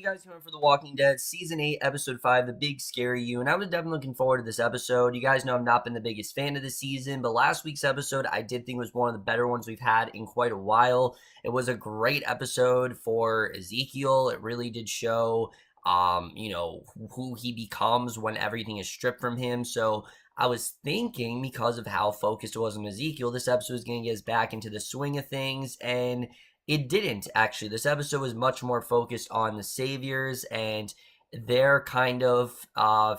guys coming for The Walking Dead Season 8, Episode 5, The Big Scary You, and I was definitely looking forward to this episode. You guys know I've not been the biggest fan of the season, but last week's episode I did think was one of the better ones we've had in quite a while. It was a great episode for Ezekiel. It really did show, who he becomes when everything is stripped from him. So I was thinking, because of how focused it was on Ezekiel, this episode was going to get us back into the swing of things, and it didn't, actually. This episode was much more focused on the Saviors and their kind of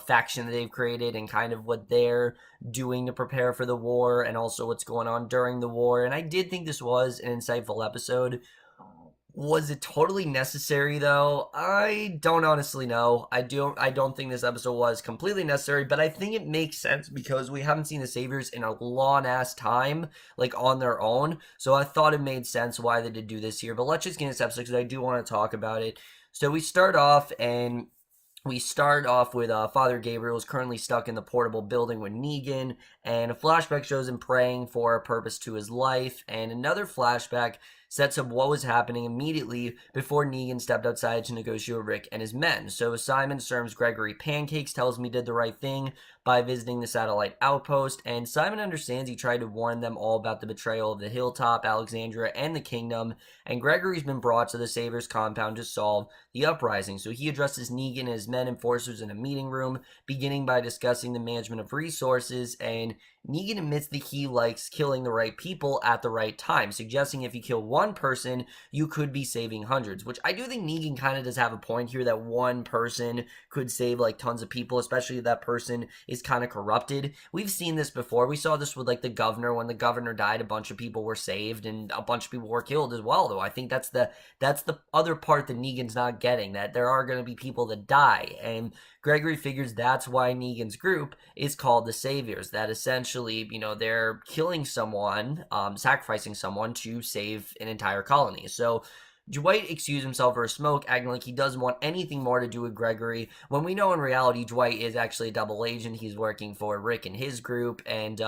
faction that they've created and kind of what they're doing to prepare for the war and also what's going on during the war. And I did think this was an insightful episode. Was it totally necessary though? I don't honestly know. I don't think this episode was completely necessary, but I think it makes sense because we haven't seen the Saviors in a long ass time, like on their own. So I thought it made sense why they did do this here. But let's just get into this episode because I do want to talk about it. So we start off with Father Gabriel is currently stuck in the portable building with Negan, and a flashback shows him praying for a purpose to his life, and another flashback sets up what was happening immediately before Negan stepped outside to negotiate with Rick and his men. So Simon serves Gregory pancakes, tells him he did the right thing by visiting the satellite outpost, and Simon understands he tried to warn them all about the betrayal of the Hilltop, Alexandria, and the Kingdom, and Gregory's been brought to the Saviors compound to solve the uprising. So he addresses Negan and his men enforcers in a meeting room, beginning by discussing the management of resources, and Negan admits that he likes killing the right people at the right time, suggesting if you kill one person, you could be saving hundreds, which I do think Negan kind of does have a point here that one person could save like tons of people, especially if that person is kind of corrupted. We've seen this before. We saw this with like the governor. When the governor died, a bunch of people were saved and a bunch of people were killed as well, though. I think that's the other part that Negan's not getting, that there are going to be people that die, and Gregory figures that's why Negan's group is called the Saviors, that essentially, they're killing someone, sacrificing someone to save an entire colony. So Dwight excused himself for a smoke, acting like he doesn't want anything more to do with Gregory, when we know in reality Dwight is actually a double agent. He's working for Rick and his group, and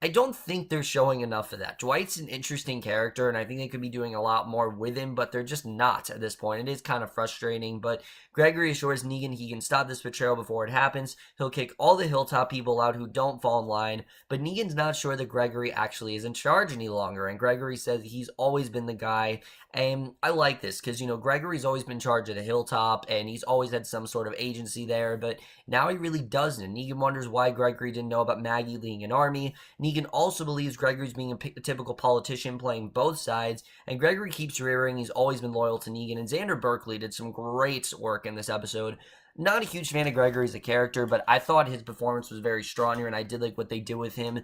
I don't think they're showing enough of that. Dwight's an interesting character, and I think they could be doing a lot more with him, but they're just not at this point. It is kind of frustrating, but Gregory assures Negan he can stop this betrayal before it happens. He'll kick all the Hilltop people out who don't fall in line, but Negan's not sure that Gregory actually is in charge any longer, and Gregory says he's always been the guy, and I like this, because, Gregory's always been in charge of the Hilltop, and he's always had some sort of agency there, but now he really doesn't, and Negan wonders why Gregory didn't know about Maggie leading an army. Negan also believes Gregory's being a typical politician, playing both sides, and Gregory keeps reiterating he's always been loyal to Negan, and Xander Berkeley did some great work in this episode. Not a huge fan of Gregory as a character, but I thought his performance was very strong here, and I did like what they did with him.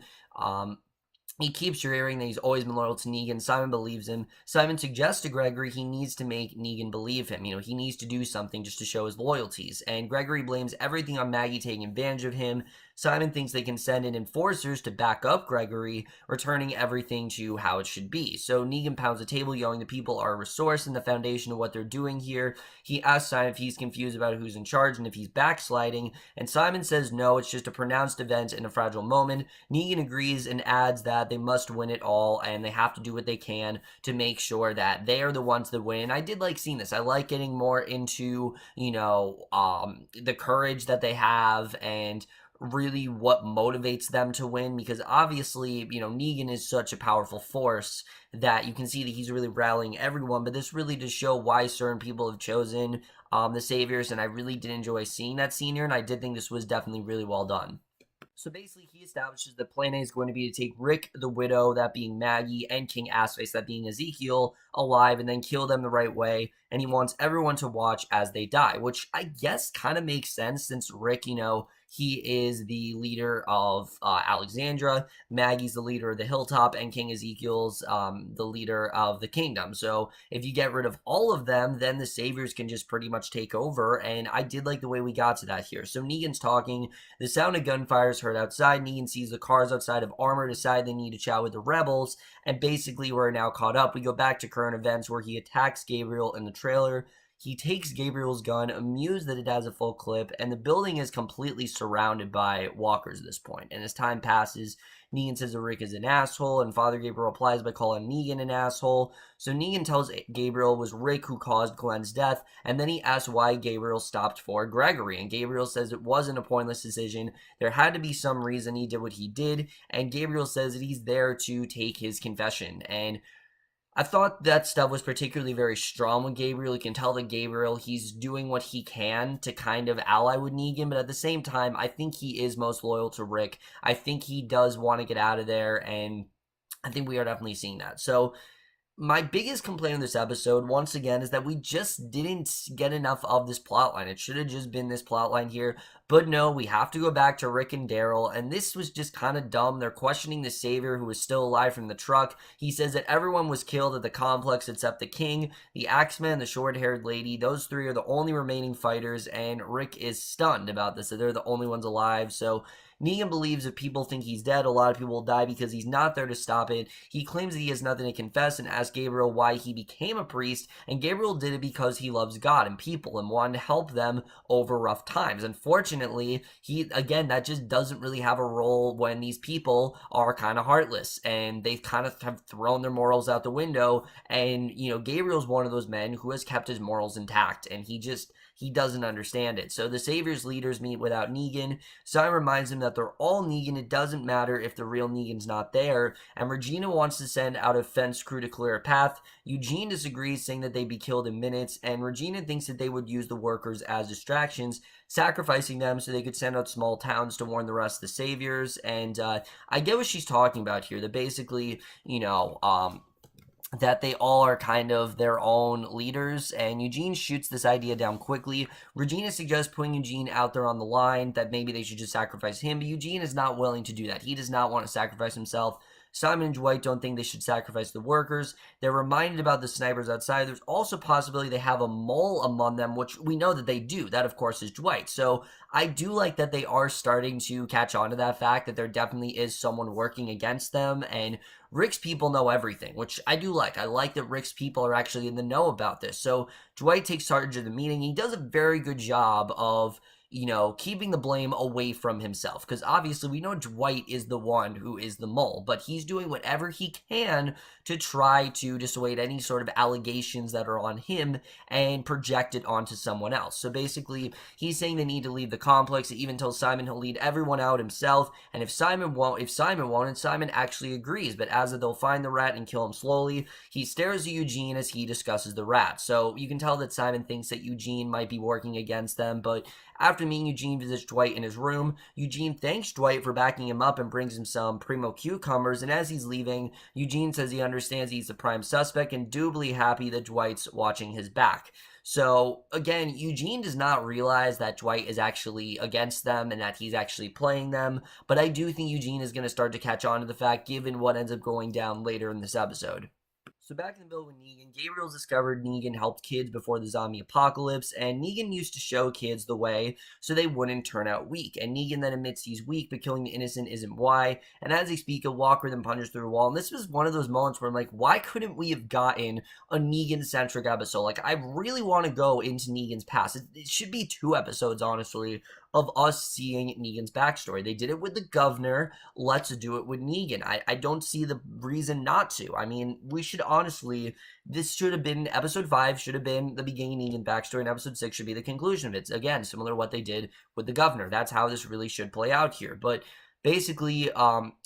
He keeps reiterating that he's always been loyal to Negan. Simon believes him. Simon suggests to Gregory he needs to make Negan believe him. He needs to do something just to show his loyalties. And Gregory blames everything on Maggie taking advantage of him. Simon thinks they can send in enforcers to back up Gregory, returning everything to how it should be. So Negan pounds the table, yelling the people are a resource and the foundation of what they're doing here. He asks Simon if he's confused about who's in charge and if he's backsliding, and Simon says no, it's just a pronounced event in a fragile moment. Negan agrees and adds that they must win it all, and they have to do what they can to make sure that they are the ones that win. And I did like seeing this. I like getting more into, the courage that they have and really what motivates them to win, because obviously, Negan is such a powerful force that you can see that he's really rallying everyone, but this really does show why certain people have chosen the Saviors, and I really did enjoy seeing that scene here, and I did think this was definitely really well done. So basically, he establishes that plan A is going to be to take Rick, the Widow, that being Maggie, and King Assface, that being Ezekiel, alive, and then kill them the right way, and he wants everyone to watch as they die, which I guess kind of makes sense since Rick, he is the leader of Alexandria, Maggie's the leader of the Hilltop, and King Ezekiel's the leader of the Kingdom. So if you get rid of all of them, then the Saviors can just pretty much take over, and I did like the way we got to that here. So Negan's talking, the sound of gunfire is heard outside, Negan sees the cars outside of armor, decide they need to chat with the rebels, and basically we're now caught up. We go back to current events where he attacks Gabriel in the trailer. He takes Gabriel's gun, amused that it has a full clip, and the building is completely surrounded by walkers at this point. And as time passes, Negan says that Rick is an asshole, and Father Gabriel replies by calling Negan an asshole. So Negan tells Gabriel it was Rick who caused Glenn's death, and then he asks why Gabriel stopped for Gregory. And Gabriel says it wasn't a pointless decision. There had to be some reason he did what he did, and Gabriel says that he's there to take his confession. And I thought that stuff was particularly very strong with Gabriel. You can tell that Gabriel, he's doing what he can to kind of ally with Negan, but at the same time, I think he is most loyal to Rick. I think he does want to get out of there, and I think we are definitely seeing that. So my biggest complaint in this episode, once again, is that we just didn't get enough of this plotline. It should have just been this plotline here. But no, we have to go back to Rick and Daryl, and this was just kind of dumb. They're questioning the Savior, who is still alive from the truck. He says that everyone was killed at the complex except the King, the Axeman, and the short-haired lady. Those three are the only remaining fighters, and Rick is stunned about this, that they're the only ones alive. So Negan believes if people think he's dead, a lot of people will die because he's not there to stop it. He claims that he has nothing to confess and asks Gabriel why he became a priest, and Gabriel did it because he loves God and people and wanted to help them over rough times. Unfortunately, that just doesn't really have a role when these people are kind of heartless and they've kind of have thrown their morals out the window. And, Gabriel's one of those men who has kept his morals intact, and he doesn't understand it. So the Savior's leaders meet without Negan. Simon reminds him that they're all Negan. It doesn't matter if the real Negan's not there. And Regina wants to send out a fence crew to clear a path. Eugene disagrees, saying that they'd be killed in minutes. And Regina thinks that they would use the workers as distractions, sacrificing them so they could send out small towns to warn the rest of the Saviors. And I get what she's talking about here. That basically, that they all are kind of their own leaders, and Eugene shoots this idea down quickly. Regina suggests putting Eugene out there on the line, that maybe they should just sacrifice him, but Eugene is not willing to do that. He does not want to sacrifice himself. Simon and Dwight don't think they should sacrifice the workers. They're reminded about the snipers outside. There's also a possibility they have a mole among them, which we know that they do. That, of course, is Dwight. So I do like that they are starting to catch on to that fact, that there definitely is someone working against them, and Rick's people know everything, which I do like. I like that Rick's people are actually in the know about this. So Dwight takes charge of the meeting. He does a very good job of keeping the blame away from himself. Because obviously we know Dwight is the one who is the mole, but he's doing whatever he can to try to dissuade any sort of allegations that are on him and project it onto someone else. So basically, he's saying they need to leave the complex. He even tells Simon he'll lead everyone out himself, and if Simon won't, and Simon actually agrees, but as they'll find the rat and kill him slowly, he stares at Eugene as he discusses the rat. So you can tell that Simon thinks that Eugene might be working against them, but after meeting Eugene visits Dwight in his room, Eugene thanks Dwight for backing him up and brings him some primo cucumbers, and as he's leaving, Eugene says he understands he's the prime suspect and doubly happy that Dwight's watching his back. So, again, Eugene does not realize that Dwight is actually against them and that he's actually playing them, but I do think Eugene is going to start to catch on to the fact, given what ends up going down later in this episode. So back in the middle with Negan, Gabriel's discovered Negan helped kids before the zombie apocalypse, and Negan used to show kids the way so they wouldn't turn out weak. And Negan then admits he's weak, but killing the innocent isn't why. And as they speak, a walker then punches through a wall. And this was one of those moments where I'm like, why couldn't we have gotten a Negan-centric episode? Like, I really want to go into Negan's past. It should be 2 episodes, honestly, of us seeing Negan's backstory. They did it with the governor. Let's do it with Negan. I don't see the reason not to. I mean, we should honestly, this should have been, episode 5 should have been the beginning Negan backstory, and episode 6 should be the conclusion of it. Again, similar to what they did with the governor. That's how this really should play out here. But basically,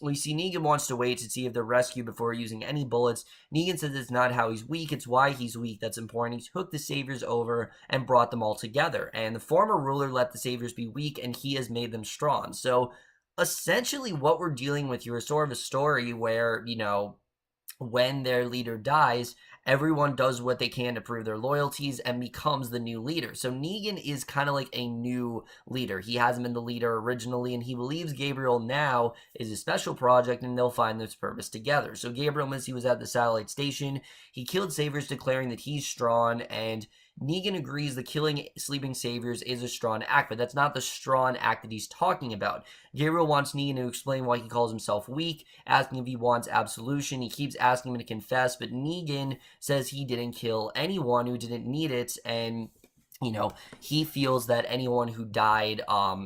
we see Negan wants to wait to see if they're rescued before using any bullets. Negan says it's not how he's weak, it's why he's weak that's important. He took the Saviors over and brought them all together. And the former ruler let the Saviors be weak, and he has made them strong. So, essentially what we're dealing with here is sort of a story where, when their leader dies, everyone does what they can to prove their loyalties and becomes the new leader. So Negan is kind of like a new leader. He hasn't been the leader originally, and he believes Gabriel now is a special project, and they'll find this purpose together. So Gabriel, once he was at the satellite station, he killed Saviors, declaring that he's strong, and Negan agrees that killing sleeping saviors is a strong act, but that's not the strong act that he's talking about. Gabriel wants Negan to explain why he calls himself weak, asking if he wants absolution. He keeps asking him to confess, but Negan says he didn't kill anyone who didn't need it, and he feels that anyone who died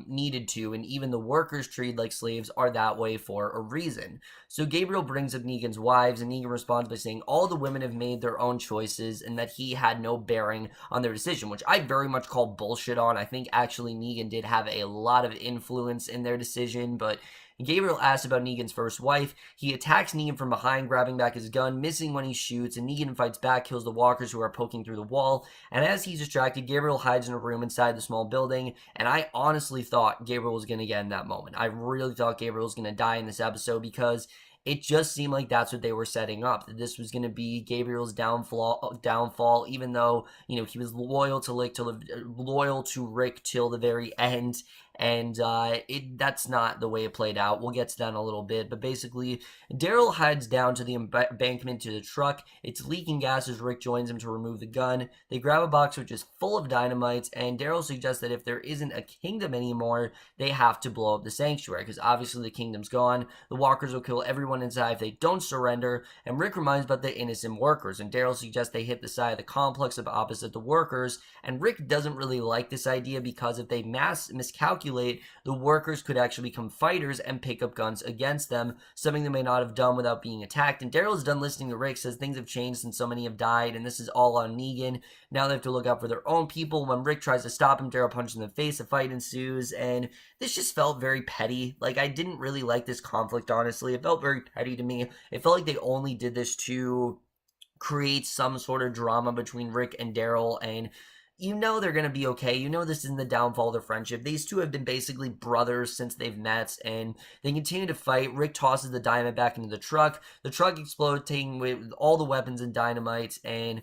needed to, and even the workers treated like slaves are that way for a reason. So Gabriel brings up Negan's wives, and Negan responds by saying all the women have made their own choices and that he had no bearing on their decision, which I very much call bullshit on. I think actually Negan did have a lot of influence in their decision, but Gabriel asks about Negan's first wife. He attacks Negan from behind, grabbing back his gun, missing when he shoots, and Negan fights back, kills the walkers who are poking through the wall, and as he's distracted, Gabriel hides in a room inside the small building, and I honestly thought Gabriel was going to get in that moment. I really thought Gabriel was going to die in this episode because it just seemed like that's what they were setting up, that this was going to be Gabriel's downfall, even though, he was loyal to Rick till the very end. And that's not the way it played out. We'll get to that in a little bit. But basically, Daryl heads down to the embankment to the truck. It's leaking gas as Rick joins him to remove the gun. They grab a box which is full of dynamite, and Daryl suggests that if there isn't a kingdom anymore, they have to blow up the sanctuary, because obviously the kingdom's gone. The walkers will kill everyone inside if they don't surrender, and Rick reminds about the innocent workers, and Daryl suggests they hit the side of the complex opposite the workers, and Rick doesn't really like this idea because if they miscalculate, the workers could actually become fighters and pick up guns against them, something they may not have done without being attacked. And Daryl's done listening to Rick, says things have changed since so many have died, and this is all on Negan. Now they have to look out for their own people. When Rick tries to stop him, Daryl punches him in the face, a fight ensues, and this just felt very petty. Like, I didn't really like this conflict, honestly. It felt very petty to me. It felt like they only did this to create some sort of drama between Rick and Daryl, and they're going to be okay. This isn't the downfall of their friendship. These two have been basically brothers since they've met, and they continue to fight. Rick tosses the dynamite back into the truck. The truck explodes, taking with all the weapons and dynamite, and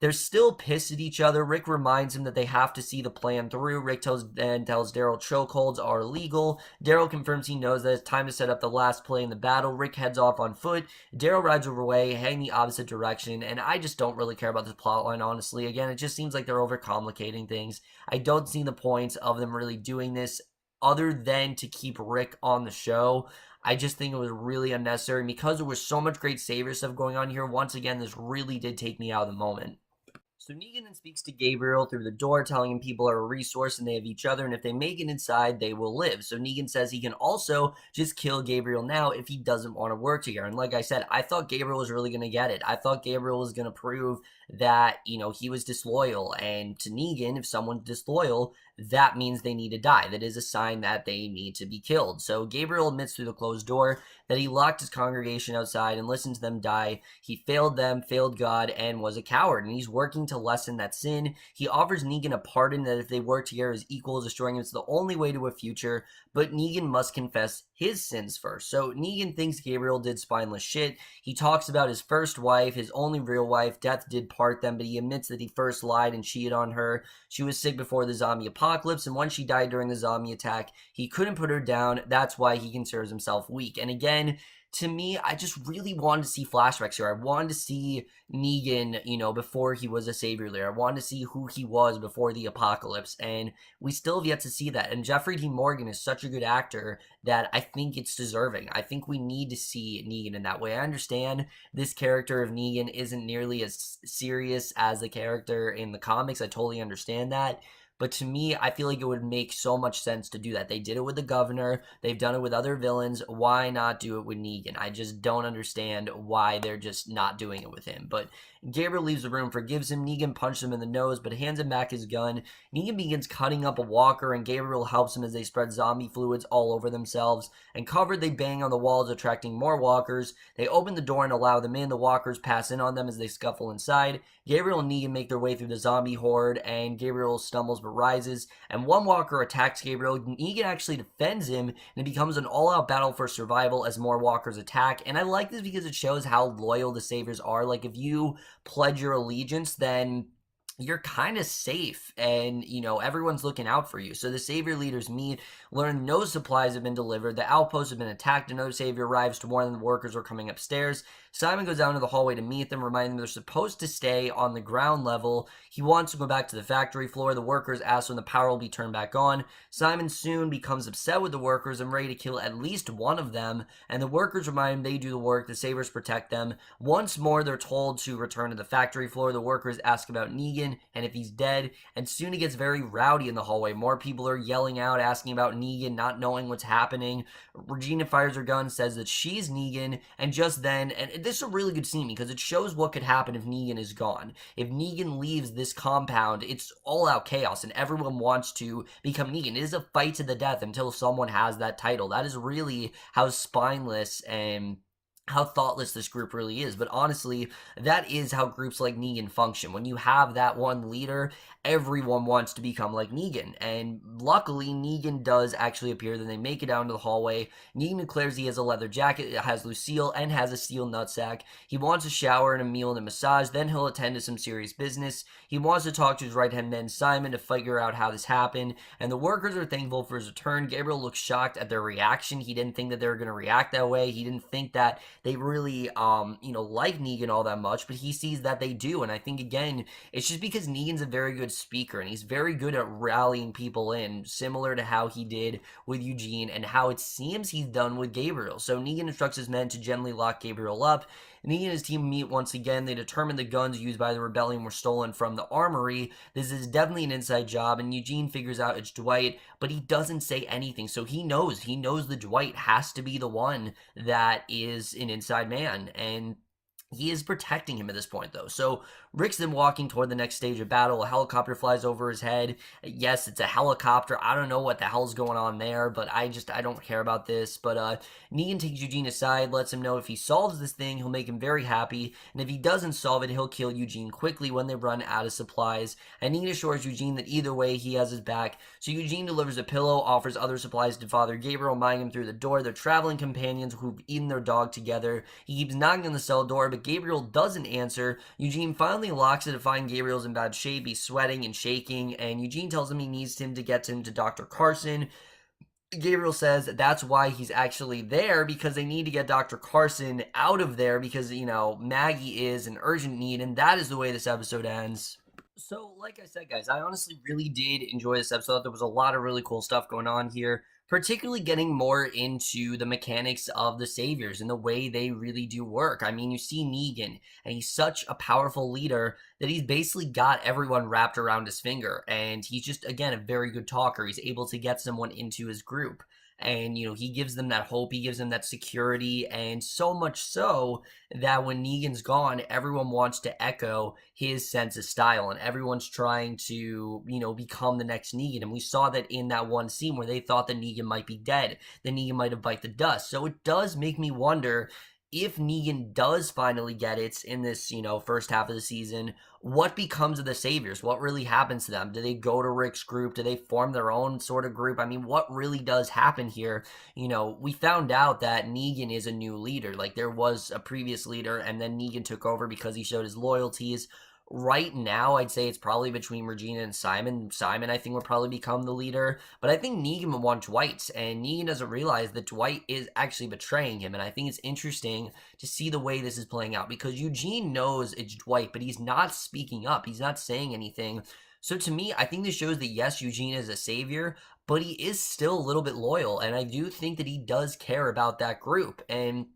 they're still pissed at each other. Rick reminds him that they have to see the plan through. Rick tells Daryl chokeholds are illegal. Daryl confirms he knows that it's time to set up the last play in the battle. Rick heads off on foot. Daryl rides away, heading the opposite direction, and I just don't really care about this plotline, honestly. Again, it just seems like they're overcomplicating things. I don't see the point of them really doing this other than to keep Rick on the show. I just think it was really unnecessary. Because there was so much great savior stuff going on here, once again, this really did take me out of the moment. So Negan then speaks to Gabriel through the door, telling him people are a resource and they have each other, and if they make it inside, they will live. So Negan says he can also just kill Gabriel now if he doesn't want to work together. And like I said, I thought Gabriel was really going to get it. I thought Gabriel was going to prove that, he was disloyal. And to Negan, if someone's disloyal, that means they need to die. That is a sign that they need to be killed. So Gabriel admits through the closed door that he locked his congregation outside and listened to them die. He failed them, failed God, and was a coward. And he's working to lessen that sin. He offers Negan a pardon that if they work together as equals, destroying him is the only way to a future. But Negan must confess his sins first. So Negan thinks Gabriel did spineless shit. He talks about his first wife, his only real wife. Death did part them, but he admits that he first lied and cheated on her. She was sick before the zombie apocalypse, and once she died during the zombie attack, he couldn't put her down. That's why he considers himself weak. And again, to me, I just really wanted to see flashbacks here. I wanted to see Negan, before he was a savior leader. I wanted to see who he was before the apocalypse, and we still have yet to see that. And Jeffrey D. Morgan is such a good actor that I think it's deserving. I think we need to see Negan in that way. I understand this character of Negan isn't nearly as serious as the character in the comics. I totally understand that. But to me, I feel like it would make so much sense to do that. They did it with the governor. They've done it with other villains. Why not do it with Negan? I just don't understand why they're just not doing it with him. But Gabriel leaves the room, forgives him. Negan punches him in the nose, but hands him back his gun. Negan begins cutting up a walker, and Gabriel helps him as they spread zombie fluids all over themselves. And covered, they bang on the walls, attracting more walkers. They open the door and allow them in. The walkers pass in on them as they scuffle inside. Gabriel and Negan make their way through the zombie horde, and Gabriel stumbles but rises. And one walker attacks Gabriel. Negan actually defends him, and it becomes an all-out battle for survival as more walkers attack. And I like this because it shows how loyal the Saviors are. Like, if you pledge your allegiance, then you're kind of safe, and everyone's looking out for you. So the savior leaders meet, learn no supplies have been delivered, the outposts have been attacked. Another savior arrives to warn them the workers are coming upstairs. Simon goes down to the hallway to meet them, reminding them they're supposed to stay on the ground level. He wants to go back to the factory floor. The workers ask when the power will be turned back on. Simon soon becomes upset with the workers and ready to kill at least one of them, and the workers remind him they do the work, the Sabers protect them. Once more, they're told to return to the factory floor. The workers ask about Negan and if he's dead, and soon it gets very rowdy in the hallway. More people are yelling out, asking about Negan, not knowing what's happening. Regina fires her gun, says that she's Negan, and just then, and this is a really good scene because it shows what could happen if Negan is gone. If Negan leaves this compound, it's all out chaos, and everyone wants to become Negan. It is a fight to the death until someone has that title. That is really how spineless and how thoughtless this group really is. But honestly, that is how groups like Negan function. When you have that one leader, everyone wants to become like Negan. And luckily, Negan does actually appear. Then they make it down to the hallway. Negan declares he has a leather jacket, has Lucille, and has a steel nutsack. He wants a shower and a meal and a massage. Then he'll attend to some serious business. He wants to talk to his right-hand man, Simon, to figure out how this happened. And the workers are thankful for his return. Gabriel looks shocked at their reaction. He didn't think that they were going to react that way. He didn't think that they really, like Negan all that much, but he sees that they do. And I think, again, it's just because Negan's a very good speaker and he's very good at rallying people in, similar to how he did with Eugene and how it seems he's done with Gabriel. So Negan instructs his men to gently lock Gabriel up. Negan and his team meet once again. They determine the guns used by the rebellion were stolen from the armory. This is definitely an inside job, and Eugene figures out it's Dwight, but he doesn't say anything. So he knows that Dwight has to be the one that is an inside man, and he is protecting him at this point, though. So Rick's then walking toward the next stage of battle. A helicopter flies over his head. Yes, it's a helicopter. I don't know what the hell's going on there, but I don't care about this. But Negan takes Eugene aside, lets him know if he solves this thing, he'll make him very happy. And if he doesn't solve it, he'll kill Eugene quickly when they run out of supplies. And Negan assures Eugene that either way, he has his back. So Eugene delivers a pillow, offers other supplies to Father Gabriel, minding him through the door. They're traveling companions who've eaten their dog together. He keeps knocking on the cell door, but Gabriel doesn't answer. Eugene finally locks it to find Gabriel's in bad shape. He's sweating and shaking, and Eugene tells him he needs him to get him to Dr. Carson. Gabriel says that's why he's actually there, because they need to get Dr. Carson out of there because, Maggie is an urgent need, and that is the way this episode ends. So, like I said, guys, I honestly really did enjoy this episode. There was a lot of really cool stuff going on here, particularly getting more into the mechanics of the Saviors and the way they really do work. I mean, you see Negan, and he's such a powerful leader that he's basically got everyone wrapped around his finger, and he's just, again, a very good talker. He's able to get someone into his group. And, he gives them that hope, he gives them that security, and so much so that when Negan's gone, everyone wants to echo his sense of style, and everyone's trying to, become the next Negan. And we saw that in that one scene where they thought that Negan might be dead, that Negan might have bite the dust. So it does make me wonder, if Negan does finally get it in this, first half of the season, what becomes of the Saviors? What really happens to them? Do they go to Rick's group? Do they form their own sort of group? I mean, what really does happen here? We found out that Negan is a new leader. Like, there was a previous leader, and then Negan took over because he showed his loyalties. Right now, I'd say it's probably between Regina and Simon. Simon, I think, will probably become the leader. But I think Negan would want Dwight. And Negan doesn't realize that Dwight is actually betraying him. And I think it's interesting to see the way this is playing out. Because Eugene knows it's Dwight, but he's not speaking up. He's not saying anything. So to me, I think this shows that, yes, Eugene is a savior, but he is still a little bit loyal. And I do think that he does care about that group. And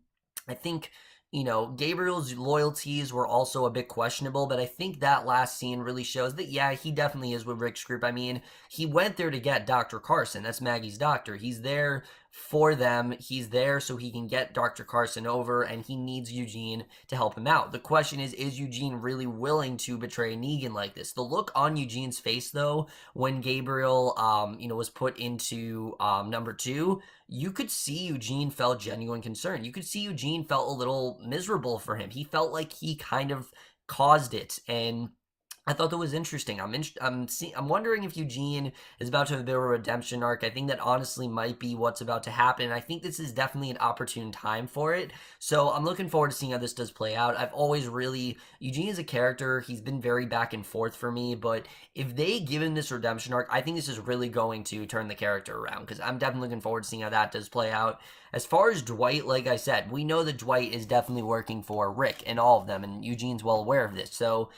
I think, Gabriel's loyalties were also a bit questionable, but I think that last scene really shows that, yeah, he definitely is with Rick's group. I mean, he went there to get Dr. Carson. That's Maggie's doctor. He's there for them. He's there so he can get Dr. Carson over, and he needs Eugene to help him out. The question is Eugene really willing to betray Negan like this? The look on Eugene's face, though, when Gabriel, was put into number 2, you could see Eugene felt genuine concern. You could see Eugene felt a little miserable for him. He felt like he kind of caused it, and I thought that was interesting. I'm wondering if Eugene is about to have a bit of a redemption arc. I think that honestly might be what's about to happen. I think this is definitely an opportune time for it. So I'm looking forward to seeing how this does play out. I've always really Eugene is a character. He's been very back and forth for me, but if they give him this redemption arc, I think this is really going to turn the character around because I'm definitely looking forward to seeing how that does play out. As far as Dwight, like I said, we know that Dwight is definitely working for Rick and all of them, and Eugene's well aware of this. So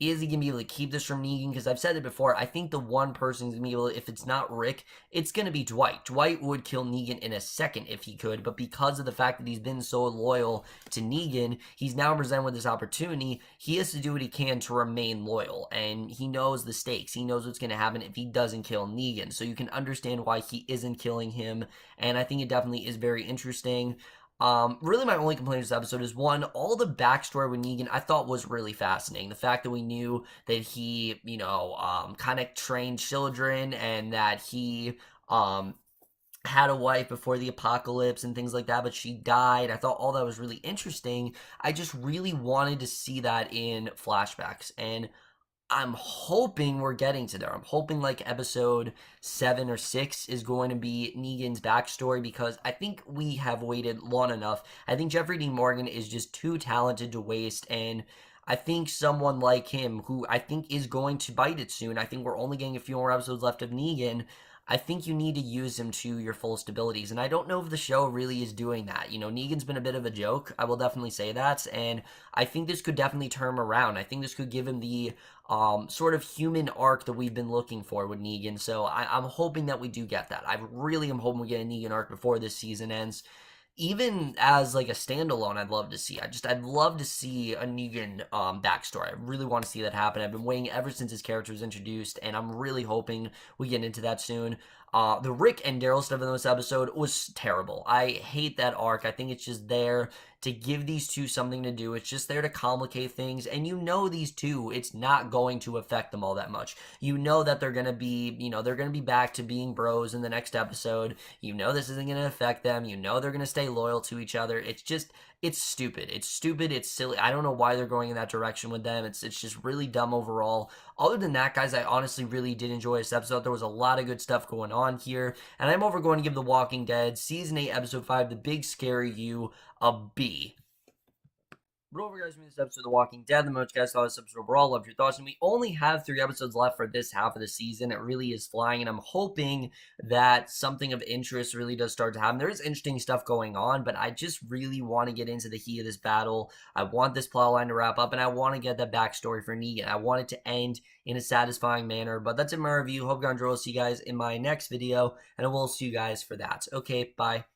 is he going to be able to keep this from Negan? Because I've said it before, I think the one person who's going to be able to, if it's not Rick, it's going to be Dwight. Dwight would kill Negan in a second if he could, but because of the fact that he's been so loyal to Negan, he's now presented with this opportunity. He has to do what he can to remain loyal, and he knows the stakes. He knows what's going to happen if he doesn't kill Negan, so you can understand why he isn't killing him, and I think it definitely is very interesting. Really, my only complaint with this episode is one, all the backstory with Negan I thought was really fascinating. The fact that we knew that he, kind of trained children and that he, had a wife before the apocalypse and things like that, but she died. I thought all that was really interesting. I just really wanted to see that in flashbacks, and I'm hoping we're getting to there. I'm hoping like episode 7 or 6 is going to be Negan's backstory because I think we have waited long enough. I think Jeffrey Dean Morgan is just too talented to waste, and I think someone like him, who I think is going to bite it soon, I think we're only getting a few more episodes left of Negan. I think you need to use him to your fullest abilities. And I don't know if the show really is doing that. Negan's been a bit of a joke. I will definitely say that. And I think this could definitely turn him around. I think this could give him the sort of human arc that we've been looking for with Negan. So I'm hoping that we do get that. I really am hoping we get a Negan arc before this season ends. Even as like a standalone, I'd love to see. I'd love to see a Negan backstory. I really want to see that happen. I've been waiting ever since his character was introduced, and I'm really hoping we get into that soon. The Rick and Daryl stuff in this episode was terrible. I hate that arc. I think it's just there to give these two something to do. It's just there to complicate things, and these two, it's not going to affect them all that much. That they're gonna be, they're gonna be back to being bros in the next episode. This isn't gonna affect them. They're gonna stay loyal to each other. It's stupid. It's stupid. It's silly. I don't know why they're going in that direction with them. It's just really dumb overall. Other than that, guys, I honestly really did enjoy this episode. There was a lot of good stuff going on here. And I'm going to give The Walking Dead Season 8, Episode 5, The Big Scary You, a B. But over, guys, this episode of The Walking Dead. The most guys saw this episode overall. Loved your thoughts. And we only have 3 episodes left for this half of the season. It really is flying. And I'm hoping that something of interest really does start to happen. There is interesting stuff going on, but I just really want to get into the heat of this battle. I want this plotline to wrap up, and I want to get that backstory for Negan. I want it to end in a satisfying manner. But that's it, my review. Hope you enjoyed. I'll see you guys in my next video, and I will see you guys for that. Okay, bye.